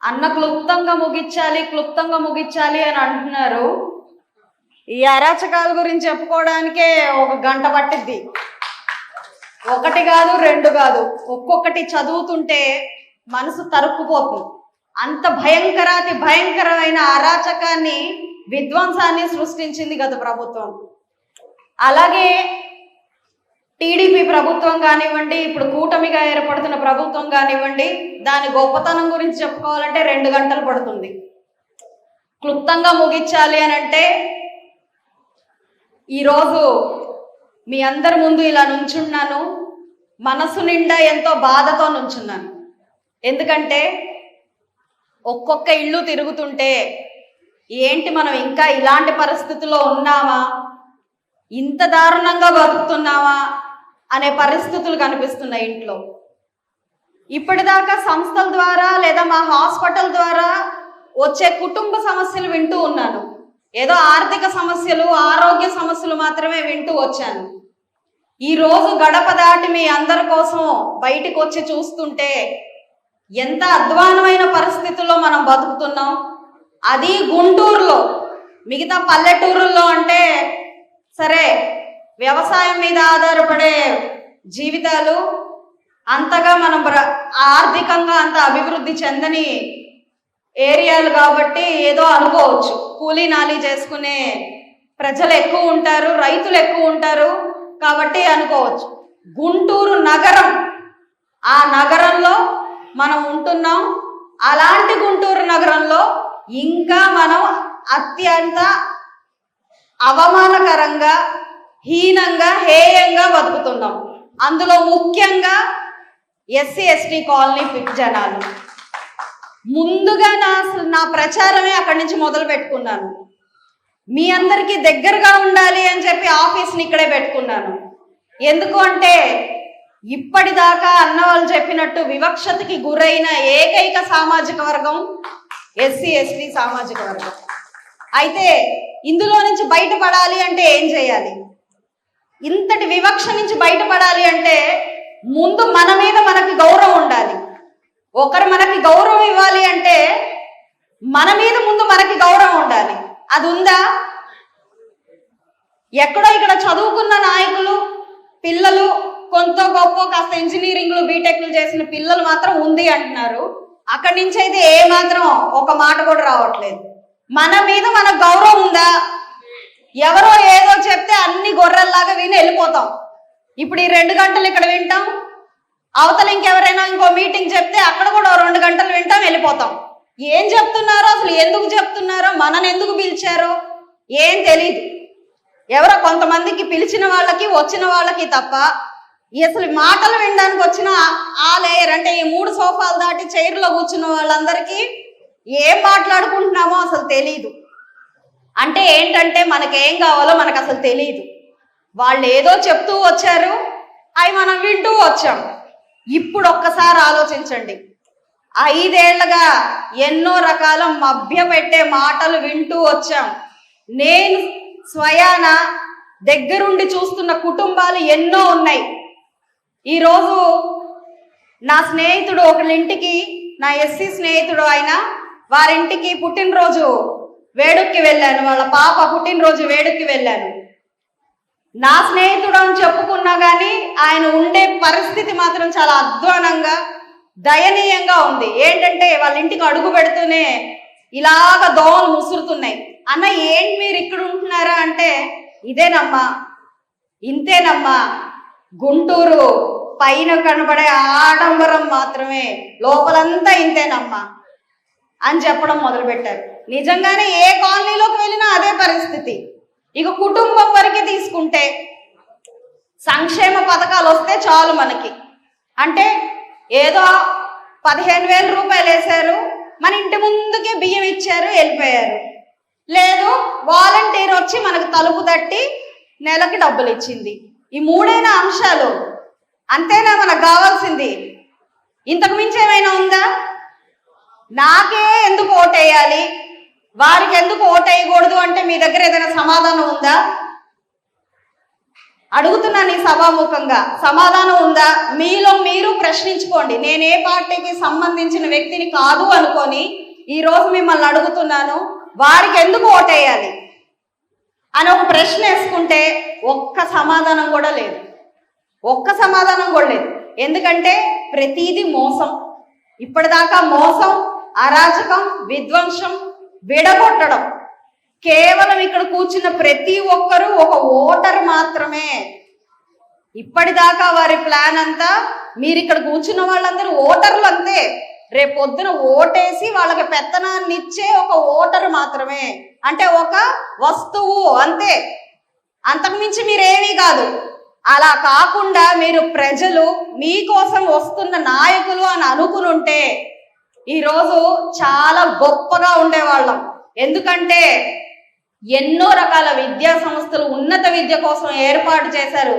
అన్న క్లుప్తంగా ముగించాలి అని అంటున్నారు. ఈ అరాచకాల గురించి చెప్పుకోవడానికే 1 గంట పట్టిద్ది. 1 కాదు 2 కాదు, ఒక్కొక్కటి చదువుతుంటే మనసు తరుక్కుపోతుంది. అంత భయంకరమైన అరాచకాన్ని, విధ్వంసాన్ని సృష్టించింది గత ప్రభుత్వం. అలాగే టీడీపీ ప్రభుత్వం కానివ్వండి, ఇప్పుడు కూటమిగా ఏర్పడుతున్న ప్రభుత్వం కానివ్వండి, దాని గొప్పతనం గురించి చెప్పుకోవాలంటే 2 గంటలు పడుతుంది. క్లుప్తంగా ముగించాలి అని అంటే, ఈరోజు మీ అందరి ముందు ఇలా నుంచున్నాను. మనసు నిండా ఎంతో బాధతో నుంచున్నాను. ఎందుకంటే ఒక్కొక్క ఇల్లు తిరుగుతుంటే ఏంటి మనం ఇంకా ఇలాంటి పరిస్థితుల్లో ఉన్నామా, ఇంత దారుణంగా బతుకుతున్నామా అనే పరిస్థితులు కనిపిస్తున్నాయి ఇంట్లో. ఇప్పటిదాకా సంస్థల ద్వారా లేదా మా హాస్పిటల్ ద్వారా వచ్చే కుటుంబ సమస్యలు వింటూ ఉన్నాను. ఏదో ఆర్థిక సమస్యలు, ఆరోగ్య సమస్యలు మాత్రమే వింటూ వచ్చాను. ఈరోజు గడప దాటి మీ అందరి కోసం బయటికి వచ్చి చూస్తుంటే ఎంత అధ్వానమైన పరిస్థితుల్లో మనం బతుకుతున్నాం. అది గుంటూరులో. మిగతా పల్లెటూరుల్లో అంటే సరే, వ్యవసాయం మీద ఆధారపడే జీవితాలు, అంతగా మనం ఆర్థికంగా అంత అభివృద్ధి చెందని ఏరియాలు కాబట్టి ఏదో అనుకోవచ్చు. కూలీ నాలీ చేసుకునే ప్రజలు ఎక్కువ ఉంటారు, రైతులు ఎక్కువ ఉంటారు కాబట్టి అనుకోవచ్చు. గుంటూరు నగరం, ఆ నగరంలో మనం ఉంటున్నాం. అలాంటి గుంటూరు నగరంలో ఇంకా మనం అత్యంత అవమానకరంగా, హీనంగా, హేయంగా బతుకుతున్నాం. అందులో ముఖ్యంగా ఎస్సీ ఎస్టీ కాలనీ జనాలు. ముందుగా నా ప్రచారమే అక్కడి నుంచి మొదలు పెట్టుకున్నాను. మీ అందరికీ దగ్గరగా ఉండాలి అని చెప్పి ఆఫీస్ని ఇక్కడే పెట్టుకున్నాను. ఎందుకు అంటే ఇప్పటిదాకా అన్న వాళ్ళు చెప్పినట్టు వివక్షతకి గురైన ఏకైక సామాజిక వర్గం ఎస్సీ ఎస్టీ సామాజిక వర్గం. అయితే ఇందులో నుంచి బయటపడాలి అంటే ఏం చేయాలి? ఇంతటి వివక్ష నుంచి బయటపడాలి అంటే ముందు మన మీద మనకి గౌరవం ఉండాలి. ఒకరు మనకి గౌరవం ఇవ్వాలి అంటే మన మీద ముందు మనకి గౌరవం ఉండాలి. అది ఉందా? ఎక్కడో ఇక్కడ చదువుకున్న నాయకులు, పిల్లలు, కొంత గొప్ప కాస్త ఇంజనీరింగ్లు, బీటెక్లు చేసిన పిల్లలు మాత్రం ఉంది అంటున్నారు. అక్కడి నుంచి అయితే ఏ మాత్రం ఒక మాట కూడా రావట్లేదు. మన మీద మనకు గౌరవం ఉందా? ఎవరో ఏదో చెప్తే అన్ని గొర్రెల్లాగా విని వెళ్ళిపోతాం. ఇప్పుడు ఈ 2 గంటలు ఇక్కడ వింటాం, అవతల ఇంకెవరైనా ఇంకో మీటింగ్ చెప్తే అక్కడ కూడా 2 గంటలు వింటాం, వెళ్ళిపోతాం. ఏం చెప్తున్నారో, అసలు ఎందుకు చెప్తున్నారో, మనని ఎందుకు పిలిచారో ఏం తెలీదు. ఎవరో కొంతమందికి, పిలిచిన వాళ్ళకి, వచ్చిన వాళ్ళకి తప్ప అసలు మాటలు వినడానికి వచ్చిన ఆ లేయర్ అంటే ఈ 3 సోఫాలు దాటి చైర్లో కూర్చున్న వాళ్ళందరికీ ఏం మాట్లాడుకుంటున్నామో అసలు తెలీదు. అంటే ఏంటంటే మనకేం కావాలో మనకు అసలు తెలీదు. వాళ్ళు ఏదో చెప్తూ వచ్చారు, అవి మనం వింటూ వచ్చాం. ఇప్పుడు ఒక్కసారి ఆలోచించండి. 5 ఏళ్లుగా ఎన్నో రకాల మభ్యపెట్టే మాటలు వింటూ వచ్చాం. నేను స్వయాన దగ్గరుండి చూస్తున్న కుటుంబాలు ఎన్నో ఉన్నాయి. ఈరోజు నా స్నేహితుడు ఒకళ్ళింటికి, నా ఎస్సీ స్నేహితుడు ఆయన, వారింటికి పుట్టినరోజు వేడుక్కి వెళ్ళాను. వాళ్ళ పాప పుట్టినరోజు వేడుక్కి వెళ్ళాను. నా స్నేహితుడు అని చెప్పుకున్నా కానీ ఆయన ఉండే పరిస్థితి మాత్రం చాలా అధ్వానంగా, దయనీయంగా ఉంది. ఏంటంటే వాళ్ళ ఇంటికి అడుగు పెడుతూనే ఇలాగ దోమలు ముసురుతున్నాయి. అన్న ఏంటి మీరు ఇక్కడ ఉంటున్నారా అంటే, ఇదేనమ్మా, ఇంతేనమ్మా, గుంటూరు పైన కనబడే ఆడంబరం మాత్రమే, లోపలంతా ఇంతేనమ్మా అని చెప్పడం మొదలుపెట్టారు. నిజంగానే ఏ కాలనీలోకి వెళ్ళినా అదే పరిస్థితి. ఇక కుటుంబం వరకే తీసుకుంటే సంక్షేమ పథకాలు వస్తే చాలు మనకి. అంటే ఏదో 15,000 రూపాయలు వేశారు, మన ఇంటి ముందుకే బియ్యం ఇచ్చారు, వెళ్ళిపోయారు. లేదు, వాలంటీర్ వచ్చి మనకు తలుపు తట్టి నెలకి డబ్బులు ఇచ్చింది. ఈ 3 అంశాలు అంతేనా మనకు కావాల్సింది? ఇంతకు మించి ఏమైనా ఉందా? నాకే ఎందుకు ఓటేయాలి, వారికి ఎందుకు ఓటేయకూడదు అంటే మీ దగ్గర ఏదైనా సమాధానం ఉందా? అడుగుతున్నాను ఈ సభాముఖంగా, సమాధానం ఉందా? మీలో మీరు ప్రశ్నించుకోండి. నేను ఏ పార్టీకి సంబంధించిన వ్యక్తిని కాదు అనుకొని ఈరోజు మిమ్మల్ని అడుగుతున్నాను, వారికి ఎందుకు ఓటేయాలి అని ఒక ప్రశ్న వేసుకుంటే ఒక్క సమాధానం కూడా లేదు. ఒక్క సమాధానం కూడా లేదు. ఎందుకంటే ప్రతిదీ మోసం. ఇప్పటిదాకా మోసం, అరాచకం, విధ్వంసం, విడగొట్టడం. కేవలం ఇక్కడ కూర్చున్న ప్రతి ఒక్కరూ ఒక ఓటర్ మాత్రమే. ఇప్పటిదాకా వారి ప్లాన్ అంతా మీరు ఇక్కడ కూర్చున్న వాళ్ళందరూ ఓటర్లు అంతే. రేపొద్దున ఓటేసి వాళ్ళకి పెత్తనాన్ని ఇచ్చే ఒక ఓటరు మాత్రమే. అంటే ఒక వస్తువు అంతే, అంతకుమించి మీరేమీ కాదు. అలా కాకుండా మీరు ప్రజలు మీకోసం వస్తున్న నాయకులు అని అనుకునుంటే ఈరోజు చాలా గొప్పగా ఉండేవాళ్ళం. ఎందుకంటే ఎన్నో రకాల విద్యా సంస్థలు ఉన్నత విద్య కోసం ఏర్పాటు చేశారు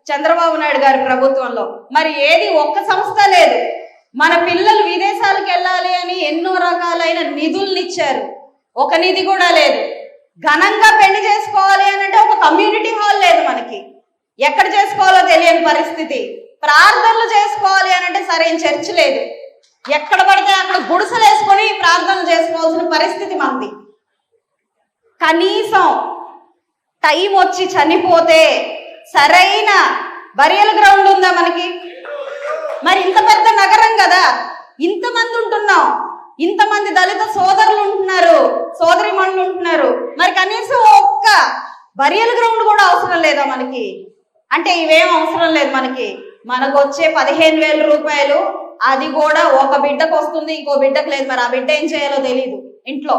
చంద్రబాబు నాయుడు గారి ప్రభుత్వంలో. మరి ఏది ఒక్క సంస్థ లేదు. మన పిల్లలు విదేశాలకు వెళ్ళాలి అని ఎన్నో రకాలైన నిధులను ఇచ్చారు, ఒక నిధి కూడా లేదు. ఘనంగా పెళ్లి చేసుకోవాలి అని అంటే ఒక కమ్యూనిటీ హాల్ లేదు మనకి, ఎక్కడ చేసుకోవాలో తెలియని పరిస్థితి. ప్రార్థనలు చేసుకోవాలి అని అంటే సరైన చర్చ్ లేదు, ఎక్కడ పడితే అక్కడ గుడిసెలు వేసుకొని ప్రార్థనలు చేసుకోవాల్సిన పరిస్థితి మనది. కనీసం టైం వచ్చి చనిపోతే సరైన బరియల్ గ్రౌండ్ ఉందా మనకి? మరి ఇంత పెద్ద నగరం కదా, ఇంతమంది ఉంటున్నాం, ఇంతమంది దళిత సోదరులు ఉంటున్నారు, సోదరిమణులు ఉంటున్నారు. మరి కనీసం ఒక్క బరియల్ గ్రౌండ్ కూడా అవసరం లేదా మనకి? అంటే ఇవేం అవసరం లేదు మనకి. మనకు వచ్చే 15,000 రూపాయలు, అది కూడా ఒక బిడ్డకు వస్తుంది, ఇంకో బిడ్డకు లేదు. మరి ఆ బిడ్డ ఏం చేయాలో తెలీదు ఇంట్లో.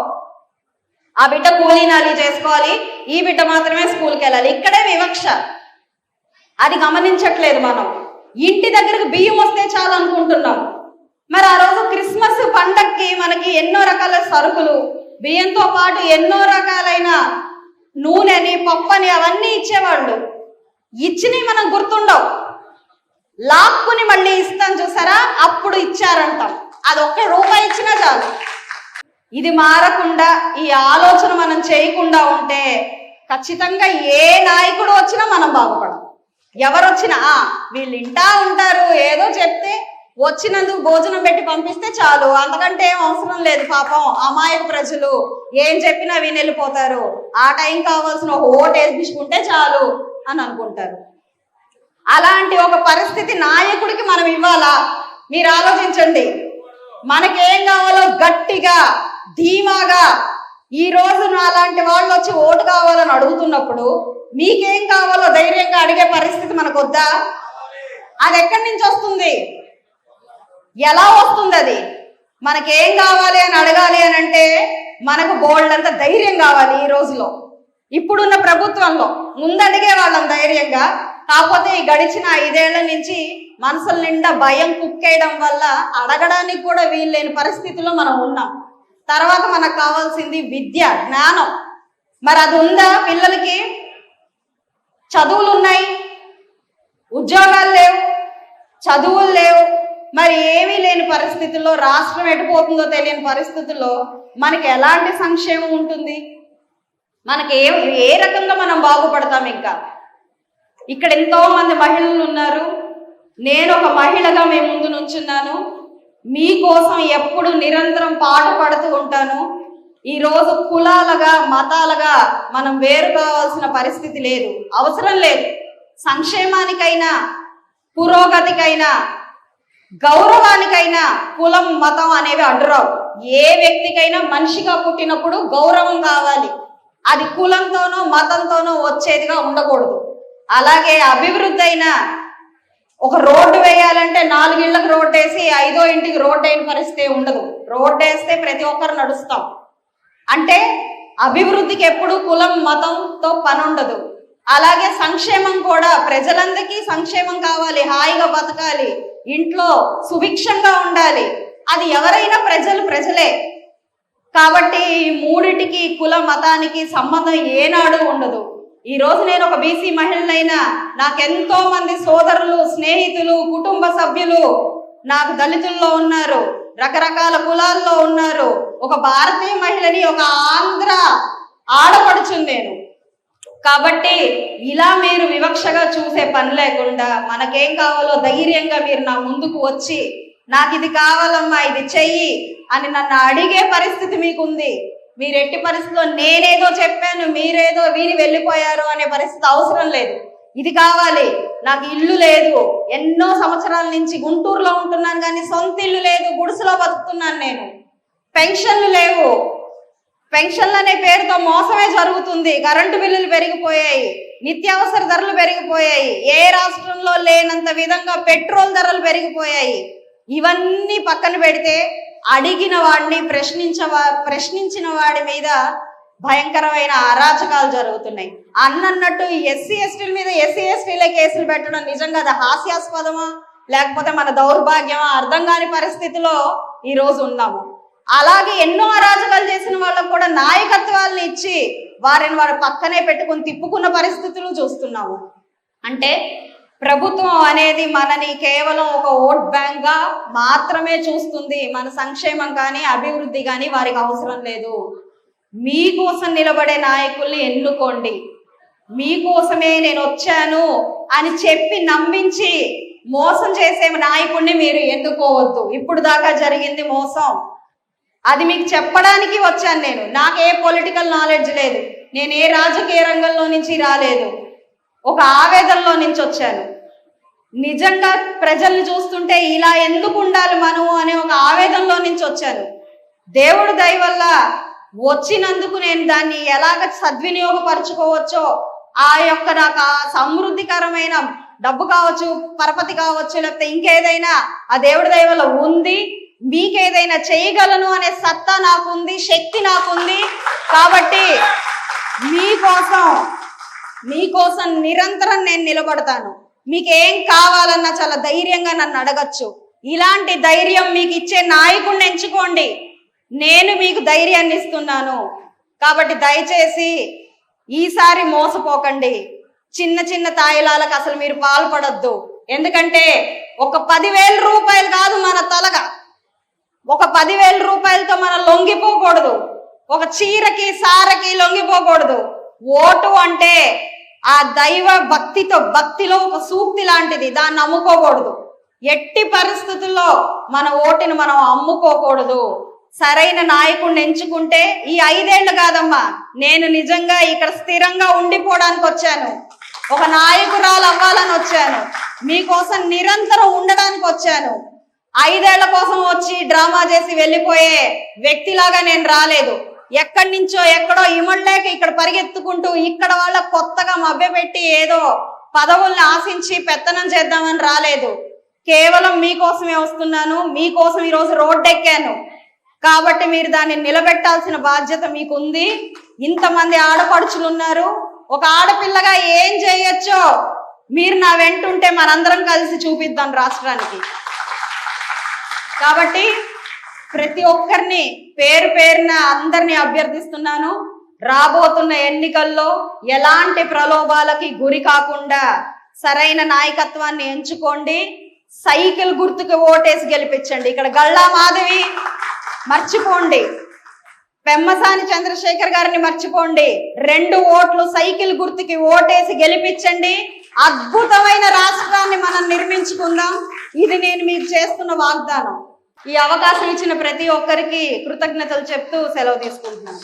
ఆ బిడ్డ కూలీ నాలి చేసుకోవాలి, ఈ బిడ్డ మాత్రమే స్కూల్కి వెళ్ళాలి. ఇక్కడే వివక్ష, అది గమనించట్లేదు మనం. ఇంటి దగ్గరకు బియ్యం వస్తే చాలు అనుకుంటున్నాం. మరి ఆ రోజు క్రిస్మస్ పండక్కి మనకి ఎన్నో రకాల సరుకులు, బియ్యంతో పాటు ఎన్నో రకాలైన నూనెని, పప్పని అవన్నీ ఇచ్చేవాళ్ళు. ఇచ్చినవి మనం గుర్తుండవు, లాక్కుని మళ్ళీ ఇస్తాం చూసారా, అప్పుడు ఇచ్చారంటాం. అది ₹1 ఇచ్చినా చాలు. ఇది మారకుండా, ఈ ఆలోచన మనం చేయకుండా ఉంటే ఖచ్చితంగా ఏ నాయకుడు వచ్చినా మనం బాగుపడం. ఎవరు వచ్చినా వీళ్ళు ఇంటా ఉంటారు, ఏదో చెప్తే వచ్చినందుకు భోజనం పెట్టి పంపిస్తే చాలు, అంతకంటే ఏం అవసరం లేదు. పాపం అమాయక ప్రజలు ఏం చెప్పినా విని వెళ్ళిపోతారు. ఆ టైం కావాల్సిన ఒక ఓటు వేసుకుంటే చాలు అని అనుకుంటారు. అలాంటి ఒక పరిస్థితి నాయకుడికి మనం ఇవ్వాలా? మీరు ఆలోచించండి. మనకేం కావాలో గట్టిగా, ధీమాగా, ఈ రోజు అలాంటి వాళ్ళు వచ్చి ఓటు కావాలని అడుగుతున్నప్పుడు మీకేం కావాలో ధైర్యంగా అడిగే పరిస్థితి మనకు వద్దా? అది ఎక్కడి నుంచి వస్తుంది? ఎలా వస్తుంది? అది మనకేం కావాలి అని అడగాలి అని అంటే మనకు బోల్డ్ అంత ధైర్యం కావాలి. ఈ రోజులో, ఇప్పుడున్న ప్రభుత్వంలో ముందడిగే వాళ్ళం ధైర్యంగా. కాకపోతే ఈ గడిచిన 5 ఏళ్ల నుంచి మనసుల నిండా భయం కుక్కేయడం వల్ల అడగడానికి కూడా వీల్లేని పరిస్థితిలో మనం ఉన్నాం. తర్వాత మనకు కావాల్సింది విద్య, జ్ఞానం. మరి అది ఉందా? పిల్లలకి చదువులు ఉన్నాయి, ఉద్యోగాలు లేవు, చదువులు లేవు. మరి ఏమీ లేని పరిస్థితుల్లో, రాష్ట్రం ఎటుపోతుందో తెలియని పరిస్థితుల్లో మనకి ఎలాంటి సంక్షేమం ఉంటుంది? మనకి ఏ రకంగా మనం బాగుపడతాం? ఇంకా ఇక్కడ ఎంతో మంది మహిళలు ఉన్నారు. నేను ఒక మహిళగా మీ ముందు నుంచున్నాను. మీకోసం ఎప్పుడు నిరంతరం పాటుపడుతూ ఉంటాను. ఈరోజు కులాలుగా, మతాలుగా మనం వేరు కావాల్సిన పరిస్థితి లేదు, అవసరం లేదు. సంక్షేమానికైనా, పురోగతికైనా, గౌరవానికైనా కులం, మతం అనేవి అడ్డురావు. ఏ వ్యక్తికైనా మనిషిగా పుట్టినప్పుడు గౌరవం కావాలి. అది కులంతోనో మతంతోనో వచ్చేదిగా ఉండకూడదు. అలాగే అభివృద్ధి అయినా, ఒక రోడ్డు వేయాలంటే 4 ఇళ్లకు రోడ్డు వేసి 5వ ఇంటికి రోడ్డు అయిన పరిస్థితి ఉండదు. రోడ్డు వేస్తే ప్రతి ఒక్కరు నడుస్తాం. అంటే అభివృద్ధికి ఎప్పుడు కులం, మతంతో పని ఉండదు. అలాగే సంక్షేమం కూడా, ప్రజలందరికీ సంక్షేమం కావాలి, హాయిగా బతకాలి, ఇంట్లో సుభిక్షంగా ఉండాలి. అది ఎవరైనా ప్రజలే. కాబట్టి ఈ మూడిటికి, కుల మతానికి సంబంధం ఏనాడు ఉండదు. ఈ రోజు నేను ఒక బీసీ మహిళనైనా, నాకెంతో మంది సోదరులు, స్నేహితులు, కుటుంబ సభ్యులు నాకు దళితుల్లో ఉన్నారు, రకరకాల కులాల్లో ఉన్నారు. ఒక భారతీయ మహిళని, ఒక ఆంధ్ర ఆడపడుచుని నేను. కాబట్టి ఇలా మీరు వివక్షగా చూసే పని లేకుండా మనకేం కావాలో ధైర్యంగా మీరు నా ముందుకు వచ్చి నాకు ఇది కావాలమ్మా ఇది చెయ్యి అని నన్ను అడిగే పరిస్థితి మీకుంది. మీరు ఎట్టి పరిస్థితిలో నేనేదో చెప్పాను మీరేదో విని వెళ్ళిపోయారు అనే పరిస్థితి అవసరం లేదు. ఇది కావాలి, నాకు ఇల్లు లేదు, ఎన్నో సంవత్సరాల నుంచి గుంటూరులో ఉంటున్నాను కానీ సొంత ఇల్లు లేదు, గుడిసెలో బతుకుతున్నాను నేను, పెన్షన్లు లేవు, పెన్షన్లు అనే పేరుతో మోసమే జరుగుతుంది, కరెంటు బిల్లులు పెరిగిపోయాయి, నిత్యావసర ధరలు పెరిగిపోయాయి, ఏ రాష్ట్రంలో లేనంత విధంగా పెట్రోల్ ధరలు పెరిగిపోయాయి. ఇవన్నీ పక్కన పెడితే అడిగిన వాడిని ప్రశ్నించిన వాడి మీద భయంకరమైన అరాచకాలు జరుగుతున్నాయి. అన్నట్టు ఎస్సీ ఎస్టీల మీద ఎస్సీ ఎస్టీలే కేసులు పెట్టడం నిజంగా అది హాస్యాస్పదమా లేకపోతే మన దౌర్భాగ్యమా అర్థం కాని పరిస్థితిలో ఈ రోజు ఉన్నాము. అలాగే ఎన్నో అరాచకాలు చేసిన వాళ్ళకు కూడా నాయకత్వాలను ఇచ్చి వారిని వారి పక్కనే పెట్టుకుని తిప్పుకున్న పరిస్థితులు చూస్తున్నాము. అంటే ప్రభుత్వం అనేది మనని కేవలం ఒక ఓట్ బ్యాంక్ గా మాత్రమే చూస్తుంది. మన సంక్షేమం కానీ అభివృద్ధి కానీ వారికి అవసరం లేదు. మీకోసం నిలబడే నాయకుల్ని ఎన్నుకోండి. మీకోసమే నేను వచ్చాను అని చెప్పి నమ్మించి మోసం చేసే నాయకుడిని మీరు ఎన్నుకోవద్దు. ఇప్పుడు దాకా జరిగింది మోసం, అది మీకు చెప్పడానికి వచ్చాను నేను. నాకే పొలిటికల్ నాలెడ్జ్ లేదు, నేను ఏ రాజకీయ రంగంలో నుంచి రాలేదు, ఒక ఆవేదనలో నుంచి వచ్చాను. నిజంగా ప్రజల్ని చూస్తుంటే ఇలా ఎందుకు ఉండాలి మనము అనే ఒక ఆవేదనలో నుంచి వచ్చాను. దేవుడి దయ వల్ల వచ్చినందుకు నేను దాన్ని ఎలాగ సద్వినియోగపరచుకోవచ్చో ఆ యొక్క నాకు ఆ సమృద్ధికరమైన డబ్బు కావచ్చు, పరపతి కావచ్చు, లేకపోతే ఇంకేదైనా ఆ దేవుడి దయ వల్ల ఉంది. మీకేదైనా చేయగలను అనే సత్తా నాకుంది, శక్తి నాకుంది. కాబట్టి మీకోసం నిరంతరం నేను నిలబడతాను. మీకేం కావాలన్నా చాలా ధైర్యంగా నన్ను అడగచ్చు. ఇలాంటి ధైర్యం మీకు ఇచ్చే నాయకుడిని ఎంచుకోండి. నేను మీకు ధైర్యాన్ని ఇస్తున్నాను. కాబట్టి దయచేసి ఈసారి మోసపోకండి. చిన్న చిన్న తాయిలాలకు అసలు మీరు పాల్పడద్దు. ఎందుకంటే ఒక 10,000 రూపాయలు కాదు మన తలగా, ఒక 10,000 రూపాయలతో మనం లొంగిపోకూడదు, ఒక చీరకి సారకి లొంగిపోకూడదు. ఓటు అంటే ఆ దైవ భక్తిలో ఒక సూక్తి లాంటిది, దాన్ని అమ్ముకోకూడదు. ఎట్టి పరిస్థితుల్లో మన ఓటుని మనం అమ్ముకోకూడదు. సరైన నాయకుడిని ఎంచుకుంటే ఈ 5 ఏళ్ళు కాదమ్మా, నేను నిజంగా ఇక్కడ స్థిరంగా ఉండిపోవడానికి వచ్చాను, ఒక నాయకురాలు అవ్వాలని వచ్చాను, మీకోసం నిరంతరం ఉండడానికి వచ్చాను. 5 ఏళ్ల కోసం వచ్చి డ్రామా చేసి వెళ్ళిపోయే వ్యక్తిలాగా నేను రాలేదు. ఎక్కడి నుంచో ఎక్కడో ఇమడలేక ఇక్కడ పరిగెత్తుకుంటూ ఇక్కడ వాళ్ళ కొత్తగా మభ్యపెట్టి ఏదో పదవుల్ని ఆశించి పెత్తనం చేద్దామని రాలేదు. కేవలం మీకోసమే వస్తున్నాను, మీకోసం ఈరోజు రోడ్డెక్కాను. కాబట్టి మీరు దాన్ని నిలబెట్టాల్సిన బాధ్యత మీకుంది. ఇంతమంది ఆడపడుచులు ఉన్నారు, ఒక ఆడపిల్లగా ఏం చేయొచ్చో మీరు నా వెంటుంటే మనందరం కలిసి చూపిద్దాం రాష్ట్రానికి. కాబట్టి ప్రతి ఒక్కరిని పేరు పేరున అందరినీ అభ్యర్థిస్తున్నాను, రాబోతున్న ఎన్నికల్లో ఎలాంటి ప్రలోభాలకి గురి కాకుండా సరైన నాయకత్వాన్ని ఎంచుకోండి. సైకిల్ గుర్తుకు ఓటేసి గెలిపించండి. ఇక్కడ గల్లా మాధవి మర్చిపోండి, పెమ్మసాని చంద్రశేఖర్ గారిని మర్చిపోండి. 2 ఓట్లు సైకిల్ గుర్తుకి ఓటేసి గెలిపించండి. అద్భుతమైన రాష్ట్రాన్ని మనం నిర్మించుకుందాం. ఇది నేను మీకు చేస్తున్న వాగ్దానం. ఈ అవకాశం ఇచ్చిన ప్రతి ఒక్కరికి కృతజ్ఞతలు చెప్తూ సెలవు తీసుకుంటున్నాను.